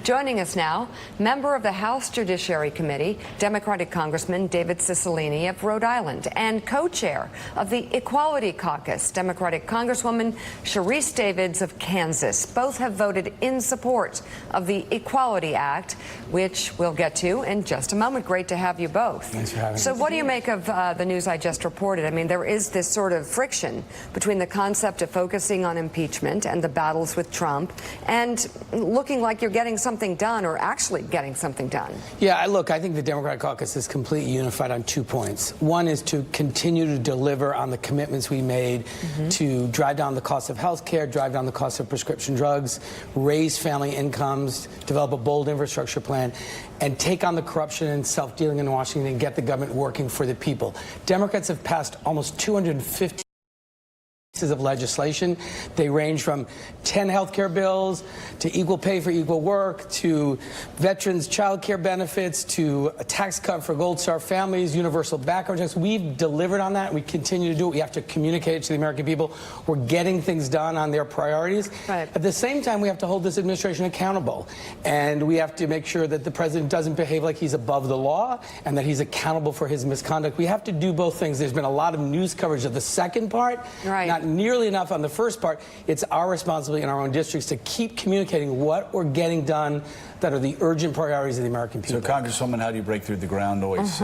Joining us now, member of the House Judiciary Committee, Democratic Congressman David Cicilline of Rhode Island, and co-chair of the Equality Caucus, Democratic Congresswoman Sharice Davids of Kansas. Both have voted in support of the Equality Act, which we'll get to in just a moment. Great to have you both. Thanks for having me. So what do you make of the news I just reported? I mean, there is this sort of friction between the concept of focusing on impeachment and the battles with Trump and looking like you're getting something done or actually getting something done. Yeah, look, I think the Democratic caucus is completely unified on 2 points. One is to continue to deliver on the commitments we made to drive down the cost of health care, drive down the cost of prescription drugs, raise family incomes, develop a bold infrastructure plan, and take on the corruption and self-dealing in Washington and get the government working for the people. Democrats have passed almost 250 pieces of legislation. They range from 10 health care bills to equal pay for equal work to veterans' child care benefits to a tax cut for Gold Star families, universal background checks. We've delivered on that. We continue to do it. We have to communicate it to the American people. We're getting things done on their priorities. Right. At the same time, we have to hold this administration accountable. And we have to make sure that the president doesn't behave like he's above the law and that he's accountable for his misconduct. We have to do both things. There's been a lot of news coverage of the second part. Right. Not nearly enough on the first part. It's our responsibility in our own districts to keep communicating what we're getting done that are the urgent priorities of the American people. So, Congresswoman, how do you break through the ground noise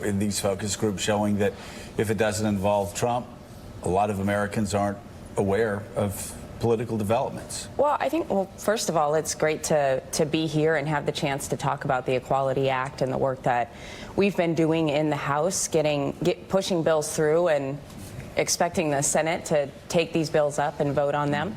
in these focus groups showing that if it doesn't involve Trump, a lot of Americans aren't aware of political developments? Well, I think, first of all, it's great to be here and have the chance to talk about the Equality Act and the work that we've been doing in the House, pushing bills through and expecting the Senate to take these bills up and vote on them.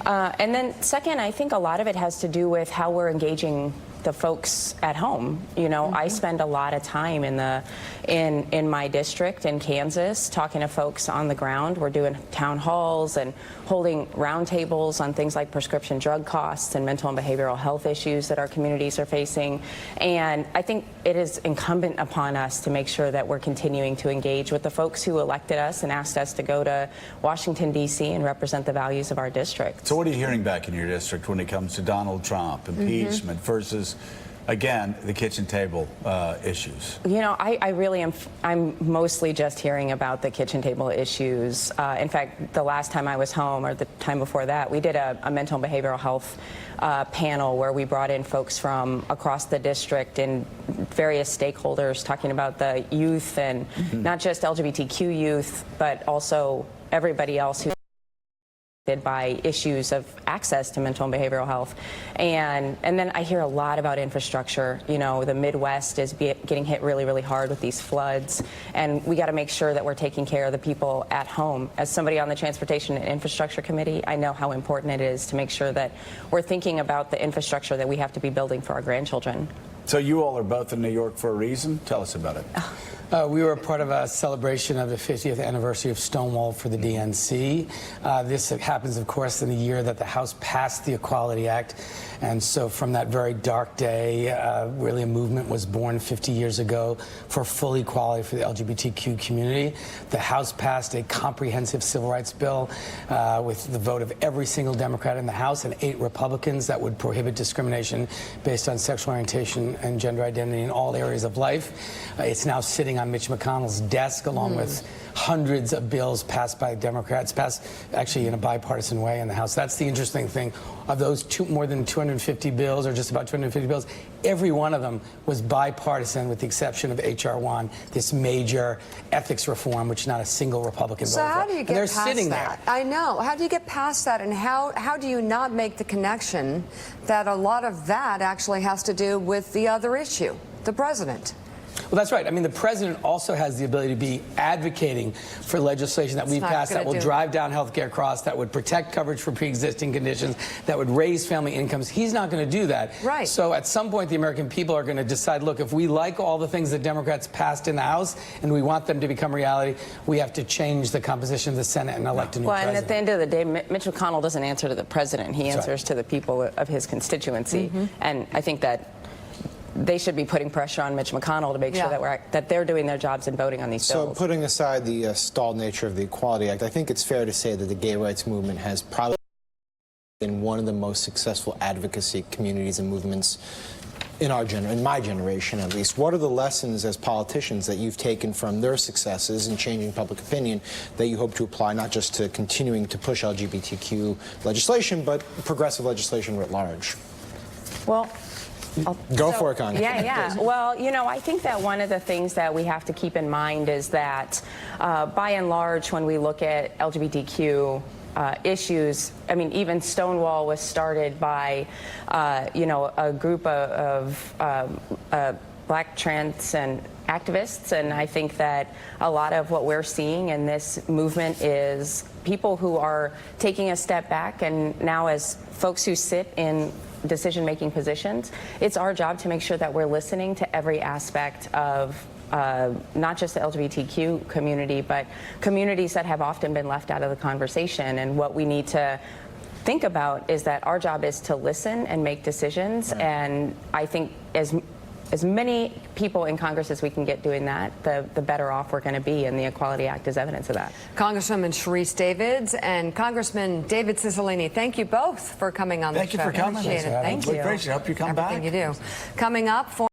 And then second, I think a lot of it has to do with how we're engaging the folks at home. You know, I spend a lot of time in my district in Kansas talking to folks on the ground. We're doing town halls and holding roundtables on things like prescription drug costs and mental and behavioral health issues that our communities are facing. And I think it is incumbent upon us to make sure that we're continuing to engage with the folks who elected us and asked us to go to Washington, D.C. and represent the values of our district. So what are you hearing back in your district when it comes to Donald Trump, impeachment versus, again, the kitchen table issues? You know, I really am. I'm mostly just hearing about the kitchen table issues. In fact, the last time I was home, or the time before that, we did a mental and behavioral health panel where we brought in folks from across the district and various stakeholders talking about the youth and not just LGBTQ youth, but also everybody else who's by issues of access to mental and behavioral health. And then I hear a lot about infrastructure. You know, the Midwest is getting hit really, really hard with these floods, and we got to make sure that we're taking care of the people at home. As somebody on the Transportation and Infrastructure Committee, I know how important it is to make sure that we're thinking about the infrastructure that we have to be building for our grandchildren. So you all are both in New York for a reason. Tell us about it. We were part of a celebration of the 50th anniversary of Stonewall for the DNC. This happens, of course, in the year that the House passed the Equality Act. And so from that very dark day, really a movement was born 50 years ago for full equality for the LGBTQ community. The House passed a comprehensive civil rights bill with the vote of every single Democrat in the House and 8 Republicans that would prohibit discrimination based on sexual orientation and gender identity in all areas of life. It's now sitting on Mitch McConnell's desk along with hundreds of bills passed by Democrats, passed actually in a bipartisan way in the House. That's the interesting thing. Of those more than 250 bills, or just about 250 bills, every one of them was bipartisan with the exception of H.R. 1, this major ethics reform, which not a single Republican voted for. So how do you get past sitting that? there. I know. How do you get past that, and how do you not make the connection that a lot of that actually has to do with the other issue, the president? Well, that's right. I mean, the president also has the ability to be advocating for legislation that we've passed that will drive down health care costs, that would protect coverage for pre-existing conditions, that would raise family incomes. He's not going to do that. Right. So at some point, the American people are going to decide, look, if we like all the things that Democrats passed in the House and we want them to become reality, we have to change the composition of the Senate and elect a new president. And at the end of the day, Mitch McConnell doesn't answer to the president. He answers to the people of his constituency. And I think that they should be putting pressure on Mitch McConnell to make sure that they're doing their jobs and voting on these bills. So putting aside the stalled nature of the Equality Act, I think it's fair to say that the gay rights movement has probably been one of the most successful advocacy communities and movements in my generation at least. What are the lessons as politicians that you've taken from their successes in changing public opinion that you hope to apply not just to continuing to push LGBTQ legislation, but progressive legislation writ large? Well, Go for it, Congress. Yeah. Well, you know, I think that one of the things that we have to keep in mind is that, by and large, when we look at LGBTQ issues, I mean, even Stonewall was started by, you know, a group of Black trans and activists, and I think that a lot of what we're seeing in this movement is people who are taking a step back, and now as folks who sit in decision-making positions, it's our job to make sure that we're listening to every aspect of not just the LGBTQ community, but communities that have often been left out of the conversation. And what we need to think about is that our job is to listen and make decisions. Right. And I think as many people in Congress as we can get doing that, the better off we're going to be, and the Equality Act is evidence of that. Congresswoman Sharice Davids and Congressman David Cicilline, thank you both for coming on the show. Thank you for coming. Appreciate it. Thank you. Great. I hope you come back. Everything you do. Coming up.